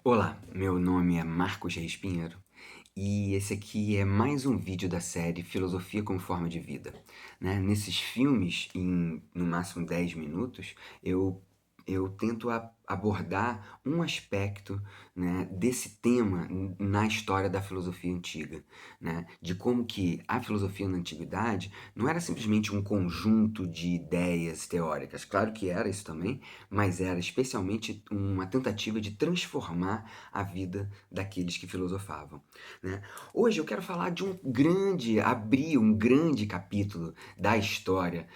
Olá, meu nome é Marcos Reis Pinheiro e esse aqui é mais um vídeo da série Filosofia como Forma de Vida, né? Nesses filmes, em no máximo 10 minutos, eu tento abordar um aspecto, né, desse tema na história da filosofia antiga, né? De como que a filosofia na antiguidade não era simplesmente um conjunto de ideias teóricas, claro que era isso também, mas era especialmente uma tentativa de transformar a vida daqueles que filosofavam, né? Hoje eu quero falar de abrir um grande capítulo da história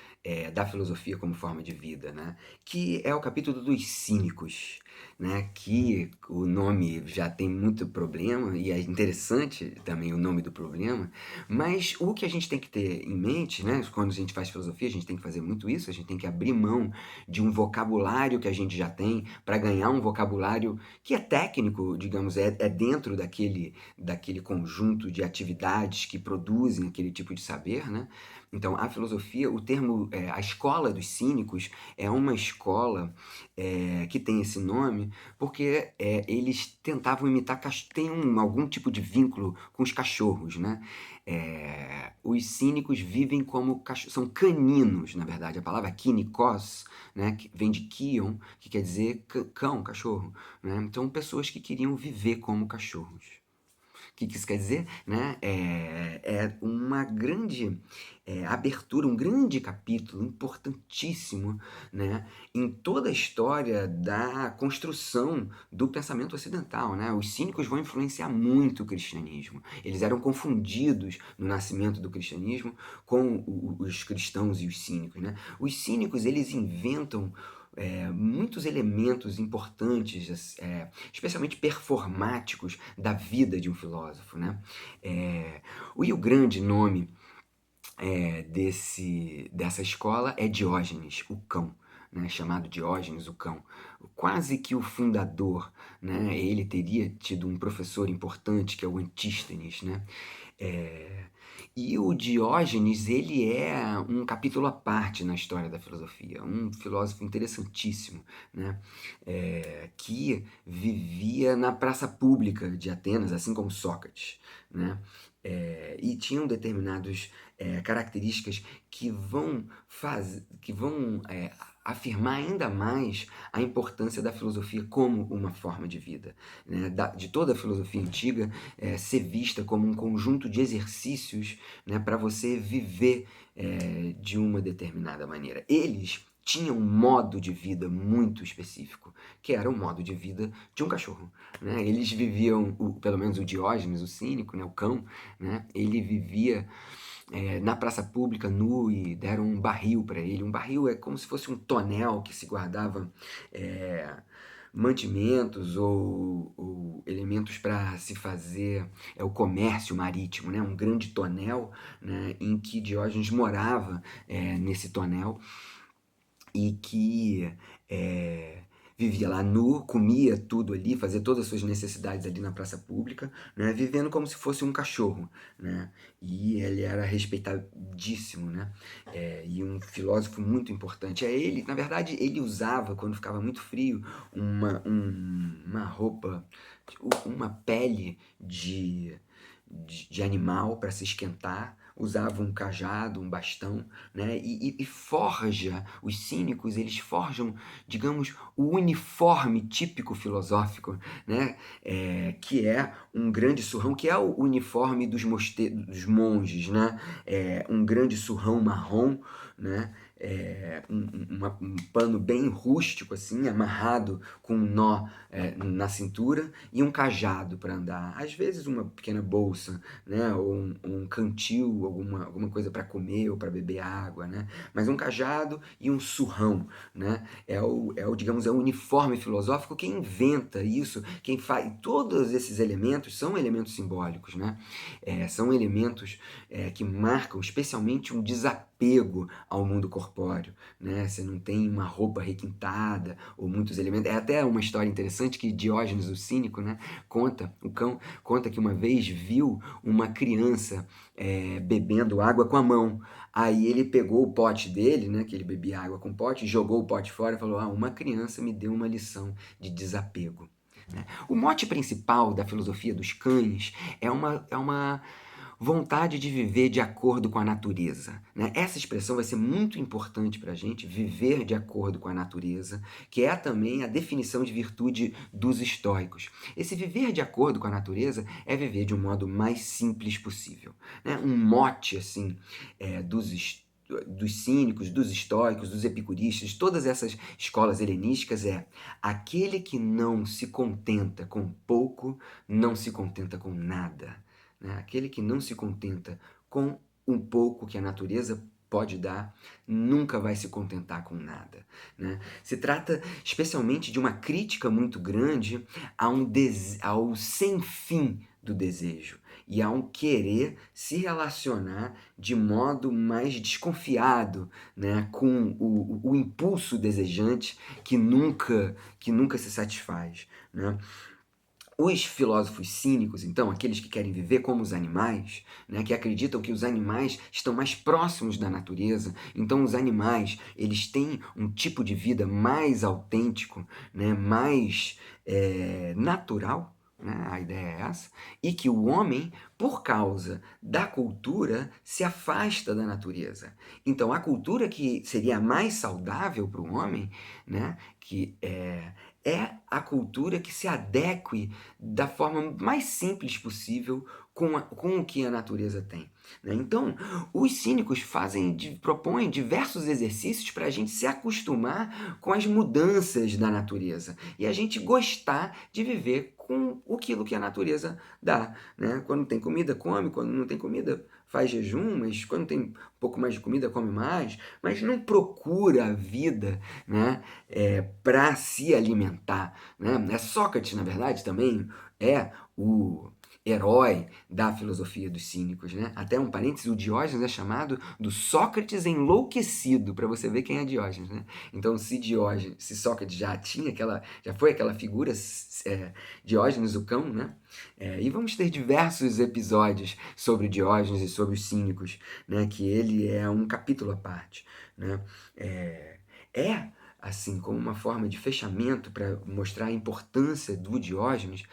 da filosofia como forma de vida, né? Que é o capítulo dos cínicos, né? Que o nome já tem muito problema e é interessante também o nome do problema, mas o que a gente tem que ter em mente, né? Quando a gente faz filosofia, a gente tem que fazer muito isso, a gente tem que abrir mão de um vocabulário que a gente já tem para ganhar um vocabulário que é técnico, digamos, é dentro daquele conjunto de atividades que produzem aquele tipo de saber, né? Então, a filosofia, o termo, a escola dos cínicos é uma escola que tem esse nome porque eles tentavam imitar, tem algum tipo de vínculo com os cachorros, né? Os cínicos vivem como cachorros, são caninos, na verdade. A palavra kínikos, né, que vem de kion, que quer dizer cão, cachorro, né? Então, pessoas que queriam viver como cachorros. O que isso quer dizer? Né? É uma grande abertura, um grande capítulo importantíssimo, né, em toda a história da construção do pensamento ocidental. Né? Os cínicos vão influenciar muito o cristianismo. Eles eram confundidos no nascimento do cristianismo com os cristãos e os cínicos. Né? Os cínicos eles inventam muitos elementos importantes, especialmente performáticos, da vida de um filósofo. Né? O grande nome dessa escola é Diógenes, o cão. Né, chamado Diógenes, o cão, quase que o fundador, né, ele teria tido um professor importante que é o Antístenes, né, é, e o Diógenes ele é um capítulo à parte na história da filosofia, um filósofo interessantíssimo, né, que vivia na praça pública de Atenas, assim como Sócrates, né, e tinham determinadas características que vão afirmar ainda mais a importância da filosofia como uma forma de vida, né? De toda a filosofia antiga ser vista como um conjunto de exercícios, né, para você viver de uma determinada maneira. Eles tinham um modo de vida muito específico, que era o modo de vida de um cachorro. Né? Eles viviam, pelo menos o Diógenes, o cínico, né, o cão, né, ele vivia na praça pública nu e deram um barril para ele. Um barril é como se fosse um tonel que se guardava é, mantimentos ou elementos para se fazer o comércio marítimo, né? Um grande tonel, né, em que Diógenes morava nesse tonel e que é, vivia lá nu, comia tudo ali, fazia todas as suas necessidades ali na praça pública, né, vivendo como se fosse um cachorro, né, e ele era respeitadíssimo, né, e um filósofo muito importante. Ele, na verdade, ele usava, quando ficava muito frio, uma roupa, uma pele de animal para se esquentar, usava um cajado, um bastão, né? E forja, os cínicos, eles forjam, digamos, o uniforme típico filosófico, né? Que é um grande surrão, que é o uniforme dos monges, né? Um grande surrão marrom, né? Um pano bem rústico, assim, amarrado com um nó na cintura e um cajado para andar. Às vezes uma pequena bolsa, né? Ou um cantil, alguma coisa para comer ou para beber água, né? Mas um cajado e um surrão, né? Digamos, é o uniforme filosófico. Quem inventa isso, quem faz, todos esses elementos são elementos simbólicos, né? São elementos que marcam especialmente um desapego ao mundo corpóreo, né? Você não tem uma roupa requintada ou muitos elementos. É até uma história interessante que Diógenes, o cínico, né, o cão, conta que uma vez viu uma criança bebendo água com a mão. Aí ele pegou o pote dele, né, que ele bebia água com pote, jogou o pote fora e falou: uma criança me deu uma lição de desapego. né? O mote principal da filosofia dos cães é uma vontade de viver de acordo com a natureza, né? Essa expressão vai ser muito importante para a gente, viver de acordo com a natureza, que é também a definição de virtude dos estoicos. Esse viver de acordo com a natureza é viver de um modo mais simples possível, né? Um mote assim dos cínicos, dos estoicos, dos epicuristas, todas essas escolas helenísticas aquele que não se contenta com pouco, não se contenta com nada, né? Aquele que não se contenta com um pouco que a natureza pode dar, nunca vai se contentar com nada, né? Se trata especialmente de uma crítica muito grande ao sem fim do desejo e a um querer se relacionar de modo mais desconfiado, né, com o impulso desejante que nunca se satisfaz, né? Os filósofos cínicos, então, aqueles que querem viver como os animais, né, que acreditam que os animais estão mais próximos da natureza, então os animais eles têm um tipo de vida mais autêntico, né, mais natural, né, a ideia é essa, e que o homem, por causa da cultura, se afasta da natureza. Então a cultura que seria mais saudável para o homem, né, que é a cultura que se adeque da forma mais simples possível com o que a natureza tem, né? Então, os cínicos propõem diversos exercícios para a gente se acostumar com as mudanças da natureza e a gente gostar de viver com aquilo que a natureza dá, né? Quando tem comida, come, quando não tem comida, faz jejum, mas quando tem um pouco mais de comida, come mais, mas não procura a vida, né? Para se alimentar, né? Sócrates, na verdade, também é o herói da filosofia dos cínicos, né? Até um parênteses, o Diógenes é chamado do Sócrates enlouquecido, para você ver quem é Diógenes, né? Então, se Sócrates já foi aquela figura, Diógenes o cão, né? E vamos ter diversos episódios sobre Diógenes e sobre os cínicos, né? Que ele é um capítulo à parte, né? Assim, como uma forma de fechamento para mostrar a importância do Diógenes,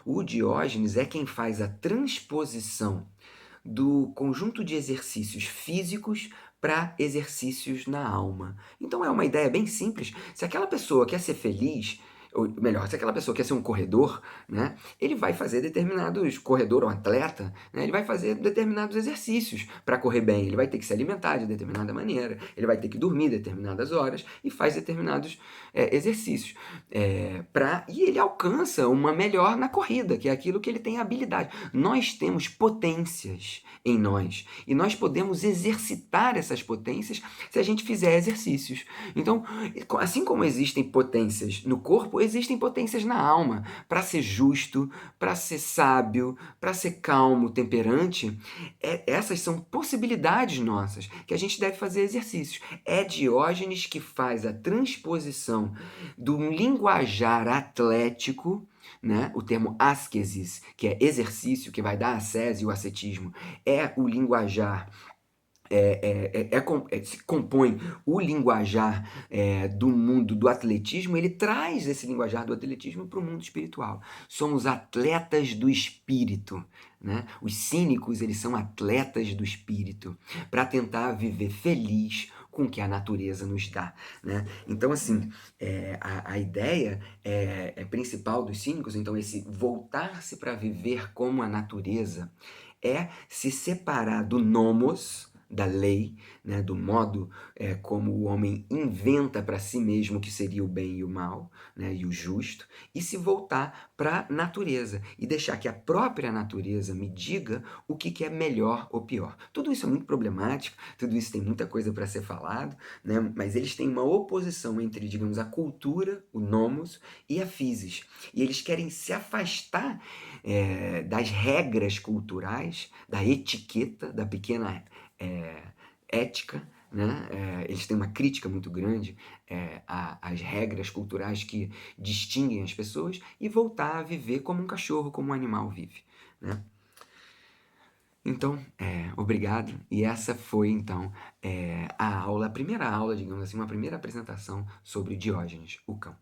o Diógenes é quem faz a transposição do conjunto de exercícios físicos para exercícios na alma. Então é uma ideia bem simples. Se aquela pessoa quer ser feliz, ou melhor, se aquela pessoa quer ser um corredor, né, ele vai fazer corredor ou atleta, né, ele vai fazer determinados exercícios para correr bem. Ele vai ter que se alimentar de determinada maneira, ele vai ter que dormir determinadas horas e faz determinados exercícios. E ele alcança uma melhor na corrida, que é aquilo que ele tem habilidade. Nós temos potências em nós e nós podemos exercitar essas potências se a gente fizer exercícios. Então, assim como existem potências no corpo, existem potências na alma. Para ser justo, para ser sábio, para ser calmo, temperante, essas são possibilidades nossas que a gente deve fazer exercícios. É Diógenes que faz a transposição do linguajar atlético, né? O termo ascesis, que é exercício, que vai dar a ascese e o ascetismo, é o linguajar se compõe o linguajar do mundo do atletismo, ele traz esse linguajar do atletismo para o mundo espiritual. Somos atletas do espírito, né? Os cínicos, eles são atletas do espírito para tentar viver feliz com o que a natureza nos dá, né? Então, assim, a ideia principal dos cínicos, então, esse voltar-se para viver como a natureza, é se separar do nomos, da lei, né, do modo como o homem inventa para si mesmo o que seria o bem e o mal, né, e o justo, e se voltar para a natureza e deixar que a própria natureza me diga o que é melhor ou pior. Tudo isso é muito problemático, tudo isso tem muita coisa para ser falado, né, mas eles têm uma oposição entre, digamos, a cultura, o nomos, e a physis. E eles querem se afastar das regras culturais, da etiqueta, da pequena ética, né? Eles têm uma crítica muito grande às regras culturais que distinguem as pessoas e voltar a viver como um cachorro, como um animal vive, né? Então, obrigado. E essa foi, então, a primeira aula, digamos assim, uma primeira apresentação sobre Diógenes, o cão.